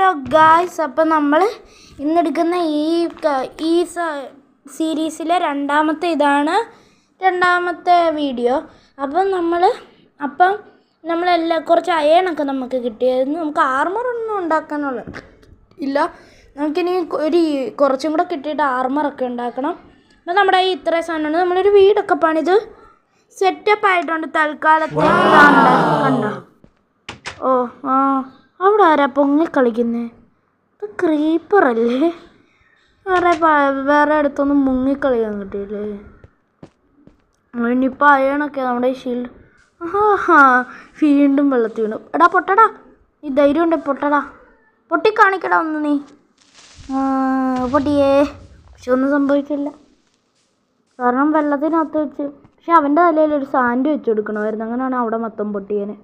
Hello guys, അപ്പം നമ്മൾ ഇന്നെടുക്കുന്ന ഈ സീരീസിലെ രണ്ടാമത്തെ വീഡിയോ. അപ്പം നമ്മളെല്ലാം കുറച്ച് അയണൊക്കെ നമുക്ക് കിട്ടിയായിരുന്നു. നമുക്ക് ആർമറൊന്നും ഉണ്ടാക്കാനുള്ള ഇല്ല. നമുക്കിനി കുറച്ചും കൂടെ കിട്ടിയിട്ട് ആർമറൊക്കെ ഉണ്ടാക്കണം. അപ്പം നമ്മുടെ ഈ ഇത്രയും സാധനമുണ്ട്. നമ്മളൊരു വീടൊക്കെ പണിത് സെറ്റപ്പ് ആയിട്ടുണ്ട് തൽക്കാലത്തിന്. കണ്ടോ? ഓ ആ, അവിടെ ആരാ പൊങ്ങിക്കളിക്കുന്നേ? ഇത് ക്രീപ്പറല്ലേ? വേറെ അടുത്തൊന്നും മുങ്ങിക്കളിക്കാൻ കിട്ടിയില്ലേ? ഇനിയിപ്പോൾ അയണൊക്കെ നമ്മുടെ ഈ ഷീൽഡ്. വീണ്ടും വെള്ളത്തിൽ വീണു. എടാ പൊട്ടടാ, ഈ ധൈര്യം ഉണ്ട് പൊട്ടടാ, പൊട്ടിക്കാണിക്കടാ ഒന്ന് നീ. പൊട്ടിയേ. പക്ഷെ ഒന്നും സംഭവിച്ചില്ല, കാരണം വെള്ളത്തിനകത്ത് വെച്ച്. പക്ഷെ അവൻ്റെ തലയിൽ ഒരു സാൻഡ് വെച്ച് കൊടുക്കണമായിരുന്നു, അങ്ങനെയാണ് അവിടെ മൊത്തം പൊട്ടിയേനെ.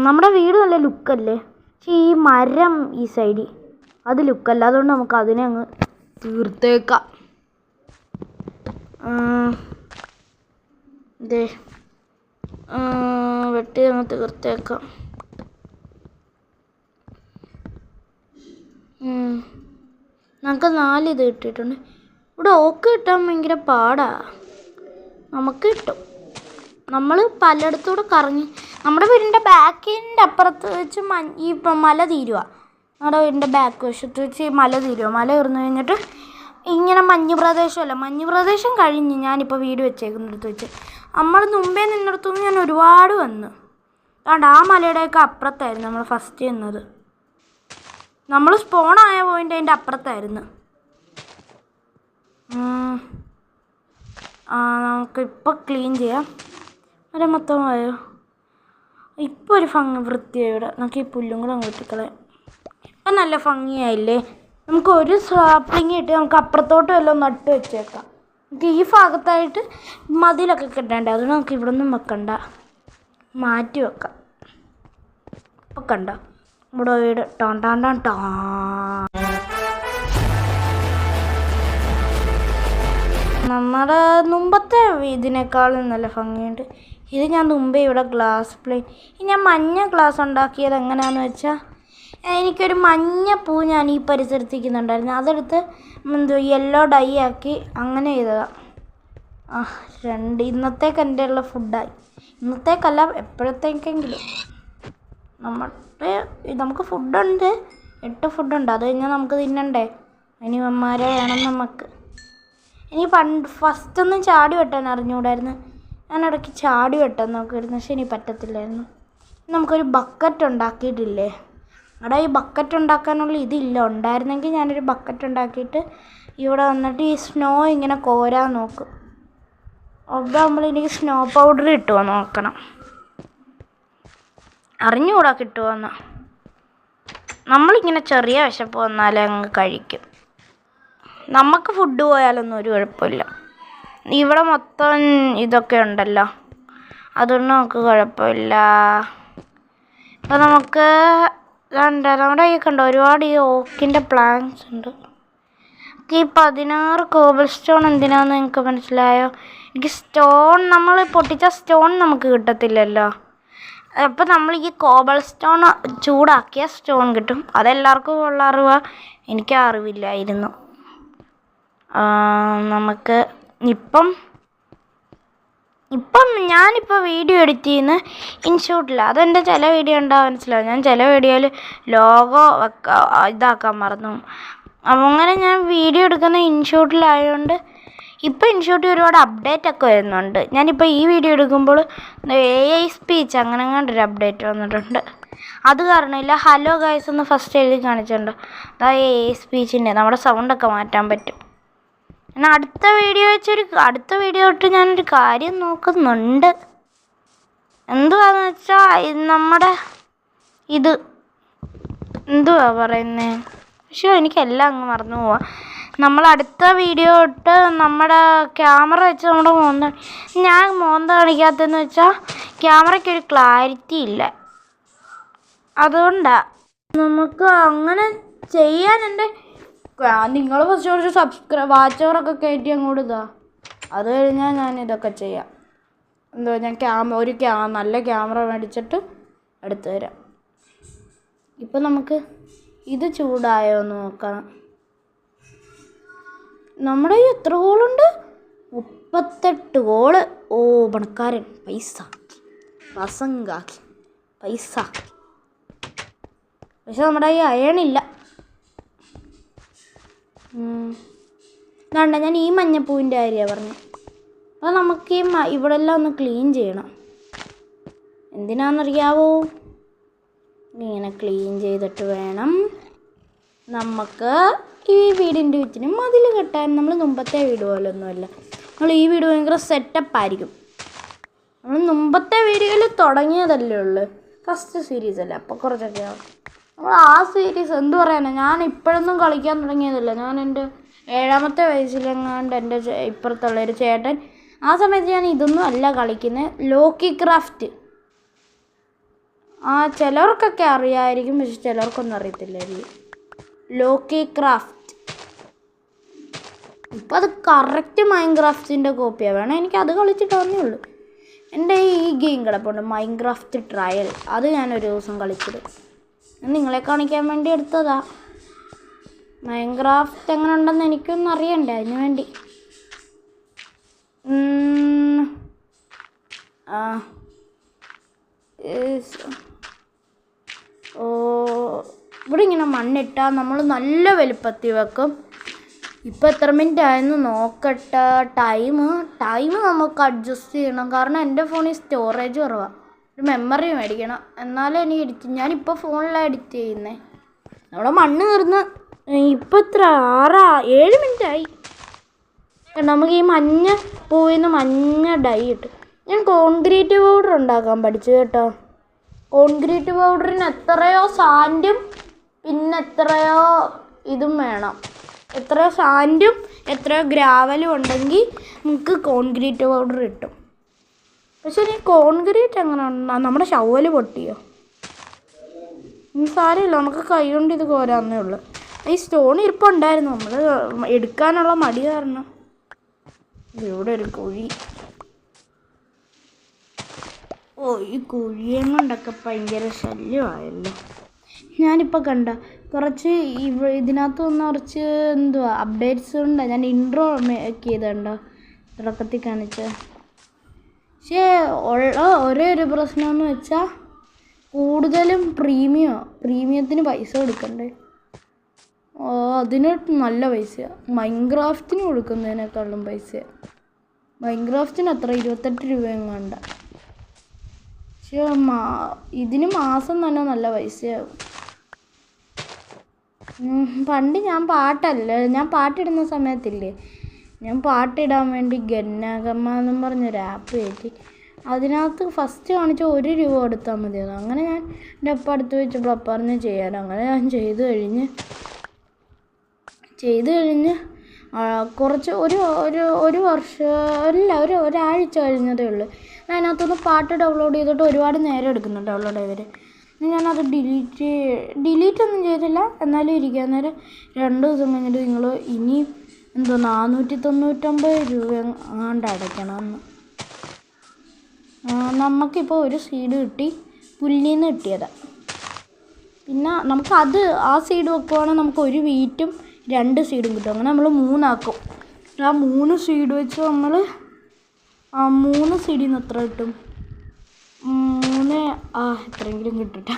നമ്മുടെ വീട് നല്ല ലുക്കല്ലേ? പക്ഷേ ഈ മരം ഈ സൈഡിൽ അത് ലുക്കല്ല, അതുകൊണ്ട് നമുക്ക് അതിനെ അങ്ങ് തീർത്തേക്കാം. ഇതേ വെട്ടി അങ്ങ് തീർത്തേക്കാം. നമുക്ക് 4 ഇത് കിട്ടിയിട്ടുണ്ട്. ഇവിടെ ഓക്ക് കിട്ടാൻ ഭയങ്കര പാടാ. നമുക്ക് കിട്ടും. നമ്മൾ പലയിടത്തൂടെ കറങ്ങി. നമ്മുടെ വീടിൻ്റെ ബാക്കിൻ്റെ അപ്പുറത്ത് വെച്ച് ഈ മല തീരുക. നമ്മുടെ വീടിൻ്റെ ബാക്ക് വശത്ത് വെച്ച് ഈ മല തീരുക. മല കയറുന്നു കഴിഞ്ഞിട്ട് ഇങ്ങനെ മഞ്ഞ് പ്രദേശമല്ല, മഞ്ഞ് പ്രദേശം കഴിഞ്ഞ് ഞാനിപ്പോൾ വീട് വെച്ചേക്കുന്നിടത്ത് വെച്ച് നമ്മൾ മുമ്പേ നിന്നിടത്തുനിന്ന് ഞാൻ ഒരുപാട് വന്നു. അതുകൊണ്ട് ആ മലയുടെയൊക്കെ അപ്പുറത്തായിരുന്നു നമ്മൾ ഫസ്റ്റ് ചെന്നത്. നമ്മൾ സ്പോണായ പോയിൻ്റ് അതിൻ്റെ അപ്പുറത്തായിരുന്നു. നമുക്കിപ്പോൾ ക്ലീൻ ചെയ്യാം. വരെ മൊത്തമായോ? ഇപ്പോൾ ഒരു വൃത്തിയായി ഇവിടെ. നമുക്ക് ഈ പുല്ലും കൂടെ അങ്ങ് വെട്ടിക്കളയാം. ഇപ്പം നല്ല ഭംഗിയായില്ലേ? നമുക്ക് ഒരു സാപ്ലിങ് ഇട്ട് നമുക്ക് അപ്പുറത്തോട്ട് വല്ലതും നട്ട് വെച്ചേക്കാം. നമുക്ക് ഈ ഭാഗത്തായിട്ട് മതിലൊക്കെ കെട്ടേണ്ടത്, അതുകൊണ്ട് നമുക്ക് ഇവിടെ ഒന്നും വെക്കണ്ട, മാറ്റി വെക്കാം. ഇപ്പം കണ്ട നമ്മുടെ വീട് ടോണ്ടാ. നമ്മുടെ മുമ്പത്തെ ഇതിനേക്കാളും നല്ല ഭംഗിയുണ്ട്. ഇത് ഞാൻ മുമ്പേ ഇവിടെ ഗ്ലാസ് ഞാൻ മഞ്ഞ ഗ്ലാസ് ഉണ്ടാക്കിയത് എങ്ങനെയാണെന്ന് വെച്ചാൽ, എനിക്കൊരു മഞ്ഞ പൂ ഞാൻ ഈ പരിസരത്തേക്കുന്നുണ്ടായിരുന്നു, അതെടുത്ത് യെല്ലോ ഡൈ ആക്കി അങ്ങനെ ചെയ്തതാണ്. ഇന്നത്തേക്ക് എൻ്റെ ഉള്ള ഫുഡായി. ഇന്നത്തേക്കല്ല, എപ്പോഴത്തേക്കെങ്കിലും. നമുക്ക് ഫുഡുണ്ട്, 8 ഫുഡുണ്ട്. അത് കഴിഞ്ഞാൽ നമുക്ക് തിന്നണ്ടേ? ഇനി അമ്മമാരെ വേണം നമുക്ക്. ഇനി ഫസ്റ്റൊന്നും ചാടി വെട്ടാൻ അറിഞ്ഞുകൂടായിരുന്നു. ഞാൻ ഇടയ്ക്ക് ചാടി വെട്ടാൻ നോക്കിയിരുന്നു, പക്ഷെ ഇനി പറ്റത്തില്ലായിരുന്നു. നമുക്കൊരു ബക്കറ്റ് ഉണ്ടാക്കിയിട്ടില്ലേ? അവിടെ ഈ ബക്കറ്റ് ഉണ്ടാക്കാനുള്ള ഇതില്ല. ഉണ്ടായിരുന്നെങ്കിൽ ഞാനൊരു ബക്കറ്റ് ഉണ്ടാക്കിയിട്ട് ഇവിടെ വന്നിട്ട് ഈ സ്നോ ഇങ്ങനെ കോരാൻ നോക്കും. അതാകുമ്പോൾ എനിക്ക് സ്നോ പൗഡർ കിട്ടുമോ നോക്കണം. അറിഞ്ഞുകൂടാ കിട്ടുമോയെന്ന്. നമ്മളിങ്ങനെ ചെറിയ വിശപ്പ് വന്നാലേ അങ്ങ് കഴിക്കും. നമുക്ക് ഫുഡ് പോയാലൊന്നും ഒരു കുഴപ്പമില്ല. ഇവിടെ മൊത്തം ഇതൊക്കെ ഉണ്ടല്ലോ, അതൊന്നും നമുക്ക് കുഴപ്പമില്ല. അപ്പം നമുക്ക് നമ്മുടെ ഈ കണ്ടോ ഒരുപാട് ഈ ഓക്കിൻ്റെ പ്ലാന്റ്സ് ഉണ്ട്. ഈ 16 കോബിൾ സ്റ്റോൺ എന്തിനാന്ന് നിങ്ങൾക്ക് മനസ്സിലായോ? എനിക്ക് സ്റ്റോൺ, നമ്മൾ പൊട്ടിച്ച സ്റ്റോൺ നമുക്ക് കിട്ടത്തില്ലല്ലോ. അപ്പം നമ്മൾ ഈ കോബിൾ സ്റ്റോൺ ചൂടാക്കിയ സ്റ്റോൺ കിട്ടും. അതെല്ലാവർക്കും ഉള്ള അറിവാണ്, എനിക്ക് അറിവില്ലായിരുന്നു. നമുക്ക് ഇപ്പം ഞാനിപ്പോൾ വീഡിയോ എഡിറ്റ് ചെയ്യുന്ന ഇൻഷൂട്ടില്ല. അതെൻ്റെ ചില വീഡിയോ ഉണ്ടാകാൻ മനസ്സിലാവും. ഞാൻ ചില വീഡിയോയിൽ ലോഗോ ഇതാക്കാൻ മറന്നു. അങ്ങനെ ഞാൻ വീഡിയോ എടുക്കുന്ന ഇൻഷൂട്ടിലായതുകൊണ്ട് ഇപ്പോൾ ഇൻഷൂട്ടിൽ ഒരുപാട് അപ്ഡേറ്റ് ഒക്കെ വരുന്നുണ്ട്. ഞാനിപ്പോൾ ഈ വീഡിയോ എടുക്കുമ്പോൾ AI സ്പീച്ച് അങ്ങനെ ഒരു അപ്ഡേറ്റ് വന്നിട്ടുണ്ട്. അത് കാരണമില്ല. ഹലോ ഗൈസ് എന്ന് ഫസ്റ്റ് എഴുതി കാണിച്ചിട്ടുണ്ട്. അതായത് AI സ്പീച്ചിൻ്റെ നമ്മുടെ സൗണ്ടൊക്കെ മാറ്റാൻ പറ്റും. എന്നാൽ അടുത്ത വീഡിയോ തൊട്ട് ഞാനൊരു കാര്യം നോക്കുന്നുണ്ട്. എന്തുവാന്ന് വെച്ചാൽ നമ്മുടെ ഇത് എന്തുവാ പറയുന്നേ? പക്ഷേ എനിക്കെല്ലാം അങ്ങ് മറന്നു പോവാം. നമ്മൾ അടുത്ത വീഡിയോ തൊട്ട് നമ്മുടെ ക്യാമറ വെച്ച് നമ്മുടെ ഞാൻ മോന്ത കാണിക്കാത്തതെന്ന് വെച്ചാൽ ക്യാമറയ്ക്കൊരു ക്ലാരിറ്റി ഇല്ല. അതുകൊണ്ടാണ് നമുക്ക് അങ്ങനെ ചെയ്യാനുണ്ട്. നിങ്ങൾ ഫസ്റ്റ് കുറച്ച് വാച്ചവറൊക്കെ കയറ്റി അങ്ങോട്ട് അത് കഴിഞ്ഞാൽ ഞാൻ ഇതൊക്കെ ചെയ്യാം. ഞാൻ നല്ല ക്യാമറ മേടിച്ചിട്ട് എടുത്തു തരാം. ഇപ്പം നമുക്ക് ഇത് ചൂടായോ എന്ന് നോക്കണം. നമ്മുടെ എത്ര ഗോളുണ്ട്? 38 ഗോള്. ഓ പണക്കാരൻ. പൈസ പസങ്കാക്കി പൈസ. പക്ഷെ നമ്മുടെ ഈ അയണില്ല. വേണ്ട, ഞാൻ ഈ മഞ്ഞപ്പൂവിൻ്റെ കാര്യമാണ് പറഞ്ഞത്. അപ്പോൾ നമുക്ക് ഈ ഇവിടെ എല്ലാം ഒന്ന് ക്ലീൻ ചെയ്യണം. എന്തിനാണെന്നറിയാവോ? ഇങ്ങനെ ക്ലീൻ ചെയ്തിട്ട് വേണം നമുക്ക് ഈ വീടിൻ്റെ ചുറ്റിനും മതിൽ കെട്ടാൻ. നമ്മൾ മുമ്പത്തെ വീട് പോലൊന്നുമല്ല. നമ്മൾ ഈ വീട് ഭയങ്കര സെറ്റപ്പായിരിക്കും. നമ്മൾ മുമ്പത്തെ വീഡിയോയിൽ തുടങ്ങിയതല്ലേ ഉള്ളൂ, ഫസ്റ്റ് സീരീസ് അല്ലേ, അപ്പോൾ കുറച്ചൊക്കെ ആവും. നമ്മൾ ആ സീരീസ് എന്ത് പറയാനാണ്, ഞാൻ ഇപ്പോഴൊന്നും കളിക്കാൻ തുടങ്ങിയതല്ല. ഞാൻ എൻ്റെ 7ാമത്തെ വയസ്സിലെങ്ങാണ്ട് എൻ്റെ ഇപ്പുറത്തുള്ളൊരു ചേട്ടൻ, ആ സമയത്ത് ഞാൻ ഇതൊന്നും അല്ല കളിക്കുന്നത്, ലോക്കി ക്രാഫ്റ്റ്. ചിലർക്കൊക്കെ അറിയാമായിരിക്കും, പക്ഷെ ചിലർക്കൊന്നും അറിയത്തില്ലായിരിക്കും. ലോക്കി ക്രാഫ്റ്റ് ഇപ്പം അത് കറക്റ്റ് മൈൻക്രാഫ്റ്റിൻ്റെ കോപ്പിയാണ്. വേണം എനിക്കത് കളിച്ചിട്ട് വന്നേ ഉള്ളൂ. എൻ്റെ ഈ ഗെയിം കിടപ്പുണ്ട്, മൈൻക്രാഫ്റ്റ് ട്രയൽ. അത് ഞാനൊരു ദിവസം കളിച്ചത്, നിങ്ങളെ കാണിക്കാൻ വേണ്ടി എടുത്തതാ. മൈൻക്രാഫ്റ്റ് എങ്ങനെ ഉണ്ടെന്ന് എനിക്കൊന്നും അറിയണ്ടേ, അതിന് വേണ്ടി. ഇവിടെ ഇങ്ങനെ മണ്ണിട്ടാൽ നമ്മൾ നല്ല വലുപ്പത്തിൽ വെക്കും. ഇപ്പോൾ എത്ര മിനിറ്റ് ആയെന്ന് നോക്കട്ടെ. ടൈം നമുക്ക് അഡ്ജസ്റ്റ് ചെയ്യണം, കാരണം എൻ്റെ ഫോണിൽ സ്റ്റോറേജ് കുറവാണ്. ഒരു മെമ്മറി മേടിക്കണം, എന്നാലേ എനിക്ക് ഞാനിപ്പോൾ ഫോണിലാണ് എഡിറ്റ് ചെയ്യുന്നത്. നമ്മുടെ മണ്ണ് തീർന്ന് ഇപ്പോൾ എത്ര 7 മിനിറ്റായി. നമുക്ക് ഈ മഞ്ഞ പൂവിൽ നിന്ന് മഞ്ഞ ഡൈ ഇട്ട് ഞാൻ കോൺക്രീറ്റ് പൗഡർ ഉണ്ടാക്കാൻ പഠിച്ചു കേട്ടോ. കോൺക്രീറ്റ് പൗഡറിന് എത്രയോ സാൻഡും പിന്നെ എത്രയോ ഇതും വേണം. എത്രയോ സാൻഡും എത്രയോ ഗ്രാവലും ഉണ്ടെങ്കിൽ നമുക്ക് കോൺക്രീറ്റ് പൗഡർ കിട്ടും. പക്ഷെ ഈ കോൺക്രീറ്റ് എങ്ങനെ ഉണ്ടാ? നമ്മുടെ ഷവല് പൊട്ടിയോ? സാരമില്ല, നമുക്ക് കൈ കൊണ്ട് ഇത് കോരാന്നേ ഉള്ളൂ. ഈ സ്റ്റോൺ ഇരിപ്പുണ്ടായിരുന്നു, നമ്മൾ എടുക്കാനുള്ള മടി കാരണം. ഇവിടെ ഒരു കുഴി. ഈ കുഴിയെ കൊണ്ടൊക്കെ ഭയങ്കര ശല്യമായല്ലോ. ഞാനിപ്പോൾ കണ്ട കുറച്ച് ഇതിനകത്ത് വന്ന കുറച്ച് അപ്ഡേറ്റ്സ് ഉണ്ട്. ഞാൻ ഇൻട്രോ മേക്ക് ചെയ്തുണ്ടോ തുടക്കത്തിൽ കാണിച്ച. പക്ഷേ ഒരേ ഒരു പ്രശ്നമെന്ന് വെച്ചാൽ കൂടുതലും പ്രീമിയത്തിന് പൈസ കൊടുക്കണ്ടേ. അതിന് നല്ല പൈസയാണ്. മൈൻക്രാഫ്റ്റിന് കൊടുക്കുന്നതിനേക്കാളും പൈസയാണ്. മൈൻക്രാഫ്റ്റിന് അത്ര 28 രൂപയെങ്ങാണ്ട. പക്ഷേ ഇതിന് മാസം തന്നെ നല്ല പൈസയാകും. പണ്ട് ഞാൻ പാട്ടിടുന്ന സമയത്തില്ലേ, ഞാൻ പാട്ടിടാൻ വേണ്ടി ഗന്നാഗമ്മ എന്നും പറഞ്ഞൊരു ആപ്പ് കയറ്റി. അതിനകത്ത് ഫസ്റ്റ് കാണിച്ച 1 രൂപ കൊടുത്താൽ മതിയായിരുന്നു. അങ്ങനെ ഞാൻ എൻ്റെ അപ്പം അടുത്ത് വെച്ചപ്പോൾ അപ്പം പറഞ്ഞ് ചെയ്യാനോ. അങ്ങനെ ഞാൻ ചെയ്ത് കഴിഞ്ഞ് കുറച്ച് ഒരു വർഷം അല്ല, ഒരാഴ്ച കഴിഞ്ഞതേ ഉള്ളൂ. അതിനകത്തുനിന്ന് പാട്ട് ഡൗൺലോഡ് ചെയ്തിട്ട് ഒരുപാട് നേരം എടുക്കുന്നു ഡൗൺലോഡ് ചെയ്തവർ. ഞാനത് ഡിലീറ്റ് ഒന്നും ചെയ്തില്ല, എന്നാലും ഇരിക്കാൻ നേരം 2 ദിവസം കഴിഞ്ഞിട്ട് നിങ്ങൾ ഇനി 499 രൂപ അങ്ങാണ്ട് അടയ്ക്കണമെന്ന്. നമുക്കിപ്പോൾ ഒരു സീഡ് കിട്ടി, പുല്ലിന്ന് കിട്ടിയതാണ്. പിന്നെ നമുക്ക് ആ സീഡ് വെക്കുവാണെങ്കിൽ നമുക്ക് 1 വീറ്റും 2 സീഡും കിട്ടും. അങ്ങനെ നമ്മൾ 3 ആക്കും. ആ 3 സീഡ് വെച്ച് നമ്മൾ 3 സീഡിൽ നിന്ന് എത്ര കിട്ടും? 3 എത്രയെങ്കിലും കിട്ടട്ടെ.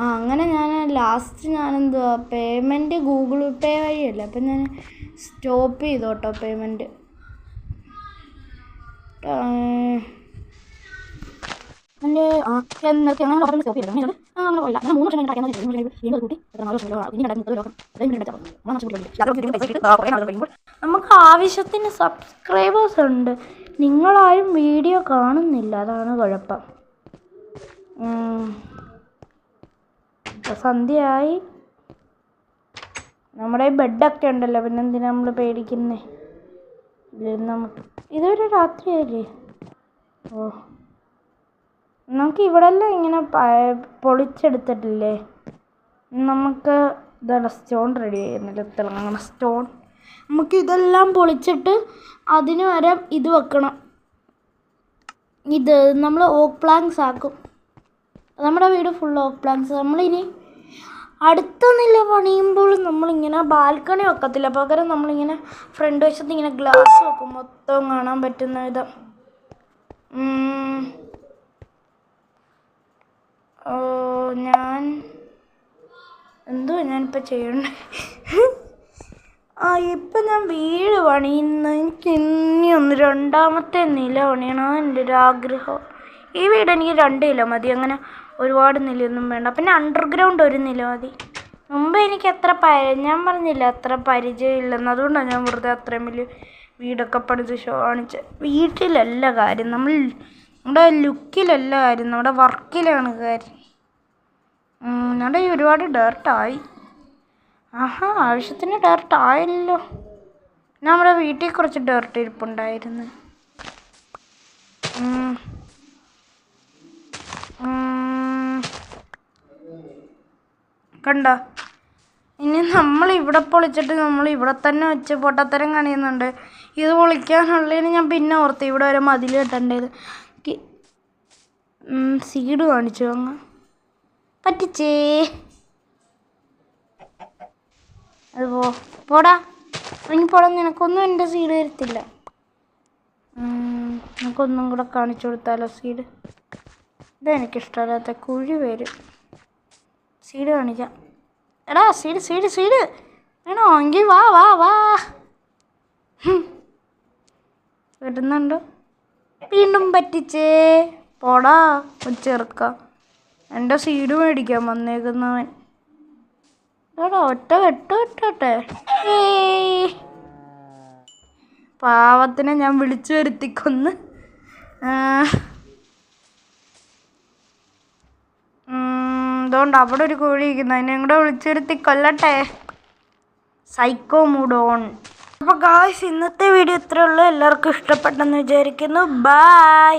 അങ്ങനെ ഞാൻ ലാസ്റ്റ് പേയ്മെൻറ്റ് ഗൂഗിൾ പേ വഴിയല്ല, അപ്പം ഞാൻ സ്റ്റോപ്പ് ചെയ്തു കേട്ടോ പേയ്മെൻറ്റ്. നമുക്ക് ആവശ്യത്തിന് സബ്സ്ക്രൈബേഴ്സ് ഉണ്ട്, നിങ്ങളാരും വീഡിയോ കാണുന്നില്ല, അതാണ് കുഴപ്പം. സന്ധ്യയായി. നമ്മുടെ ബെഡൊക്കെ ഉണ്ടല്ലോ, പിന്നെന്തിനാ നമ്മൾ പേടിക്കുന്നേ? ഇതൊരു രാത്രിയല്ലേ? നമുക്ക് ഇവിടെല്ലാം ഇങ്ങനെ പൊളിച്ചെടുത്തിട്ടില്ലേ, നമുക്ക് ഇതാണ് സ്റ്റോൺ റെഡി ചെയ്യുന്നില്ല, തിളങ്ങണ സ്റ്റോൺ. നമുക്ക് ഇതെല്ലാം പൊളിച്ചിട്ട് അതിന് വരെ ഇത് വെക്കണം. നമ്മൾ ഓക്ക് പ്ലാങ്ക്സ് ആക്കും. നമ്മുടെ വീട് ഫുൾ ഓക്ക് പ്ലാങ്ക്സ്. നമ്മളിനി അടുത്ത നില പണിയുമ്പോൾ നമ്മളിങ്ങനെ ബാൽക്കണി വെക്കത്തില്ല, പകരം നമ്മളിങ്ങനെ ഫ്രണ്ട് വശത്ത് ഇങ്ങനെ ഗ്ലാസ് വെക്കും, മൊത്തം കാണാൻ പറ്റുന്ന വിധം. ഞാനിപ്പോൾ ചെയ്യണ്ടേ? ഇപ്പം ഞാൻ വീട് പണിയുന്ന, എനിക്ക് ഇനിയൊന്ന് 2ാമത്തെ നില പണിയണം, എൻ്റെ ഒരു ആഗ്രഹം. ഈ വീട് എനിക്ക് 2 നില മതി, അങ്ങനെ ഒരുപാട് നിലയൊന്നും വേണ്ട. പിന്നെ അണ്ടർഗ്രൗണ്ട് 1 നില മതി. മുമ്പ് എനിക്ക് ഞാൻ പറഞ്ഞില്ല അത്ര പരിചയമില്ലെന്ന്, അതുകൊണ്ടാണ് ഞാൻ വെറുതെ അത്രയും വലിയ വീടൊക്കെ പണിത് കാണിച്ചത്. വീട്ടിലല്ല കാര്യം, നമ്മുടെ ലുക്കിലല്ല കാര്യം, നമ്മുടെ വർക്കിലാണ് കാര്യം. നമ്മുടെ ഈ ഒരുപാട് ഡേർട്ടായി. ആവശ്യത്തിന് ഡേർട്ടായല്ലോ. നമ്മുടെ വീട്ടിൽ കുറച്ച് ഡേർട്ട് ഇരിപ്പുണ്ടായിരുന്നു. കണ്ടോ? ഇനി നമ്മളിവിടെ പൊളിച്ചിട്ട് നമ്മൾ ഇവിടെ തന്നെ വെച്ച് പൊട്ടത്തരം കാണിക്കുന്നുണ്ട്. ഇത് പൊളിക്കാനുള്ളതിന് ഞാൻ പിന്നെ ഓർത്ത് ഇവിടെ വരെ മതിൽ കെട്ടേണ്ടത്. സീഡ് കാണിച്ചു അങ്ങ് പറ്റിച്ചേ. അത് പോടാ, എനിക്ക് പോടാ, നിനക്കൊന്നും എൻ്റെ സീഡ് തരത്തില്ല. നമുക്കൊന്നും കൂടെ കാണിച്ചു കൊടുത്താലോ സീഡ്? ഇതെനിക്കിഷ്ടമല്ലാത്ത കുഴി വരും. സീഡ് കാണിക്കാം. എടാ സീഡ് വേണോ? എങ്കിൽ വാ വരുന്നുണ്ടോ? വീണ്ടും പറ്റിച്ചേ. പോടാ ചെറുക്ക, എൻ്റെ സീഡ് മേടിക്കാൻ വന്നേക്കുന്നവൻ. ഒറ്റ വെട്ടോട്ടെ. പാവത്തിനെ ഞാൻ വിളിച്ചു വരുത്തിക്കൊന്ന്. അതുകൊണ്ട് അവിടെ ഒരു കോഴി ഇരിക്കുന്നു, അതിനെ കൂടെ വിളിച്ചു വരുത്തി കൊല്ലട്ടെ. Psycho mood on. അപ്പോൾ ഗായ്സ്, ഇന്നത്തെ വീഡിയോ ഇത്രയേ ഉള്ളൂ. എല്ലാവർക്കും ഇഷ്ടപ്പെട്ടെന്ന് വിചാരിക്കുന്നു. ബൈ.